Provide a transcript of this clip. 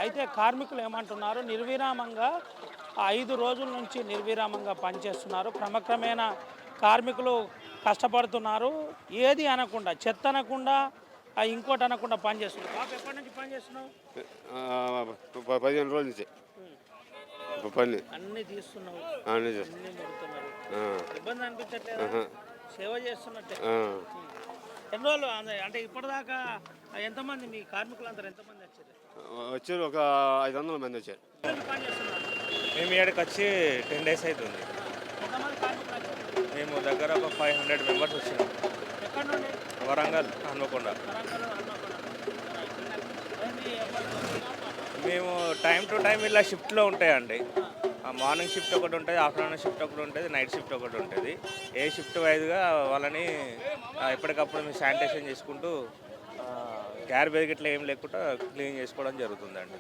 అయితే కార్మికులు ఏమంటున్నారు, నిర్విరామంగా 5 రోజుల నుంచి నిర్విరామంగా పనిచేస్తున్నారు. క్రమక్రమేణా కార్మికులు కష్టపడుతున్నారు. ఏది అనకుండా, చెత్త అనకుండా, ఇంకోటి అనకుండా పనిచేస్తున్నారు. బాబు ఎప్పటి నుంచి పనిచేస్తున్నావు? 15 రోజుల నుంచి ఉమ్. పని అన్నీ తీస్తున్నావు, అన్నీ చేస్తాం. అన్నీ ముడుతున్నారు. ఆ, ఇబ్బంది అనిపించట్లేదా? ఆహా, సేవ చేస్తున్నట్టే. ఆ. ఉమ్. ఎన్ని రోజులు అంటే ఇప్పటిదాకా ఎంతమంది మీ కార్మికులందరూ ఎంతమంది వచ్చారు? వచ్చారు ఒక 500 మంది వచ్చారు. ఎన్ని రోజులు పనిచేస్తున్నారు? మేము ఇక్కడికి వచ్చి 10 డేస్ అవుతుంది. ఎంతమంది కార్మికులు వచ్చారు? మేము దగ్గర ఒక 500 మెంబర్స్ వచ్చినాం. ఎక్కడ నుండి? వరంగల్, హన్మకొండ. వరంగల్, హన్మకొండ. ఏంది ఎప్పటి- మేము టైం టు టైం ఇలా షిఫ్ట్లో ఉంటాయండి. మార్నింగ్ షిఫ్ట్ ఒకటి ఉంటుంది, ఆఫ్టర్నూన్ షిఫ్ట్ ఒకటి ఉంటుంది, నైట్ షిఫ్ట్ ఒకటి ఉంటుంది. ఏ షిఫ్ట్ వైజ్గా వాళ్ళని ఎప్పటికప్పుడు మేము శానిటైజేషన్ చేసుకుంటూ గ్యార్బేజ్ ఇట్లా ఏం లేకుండా క్లీన్ చేసుకోవడం జరుగుతుందండి.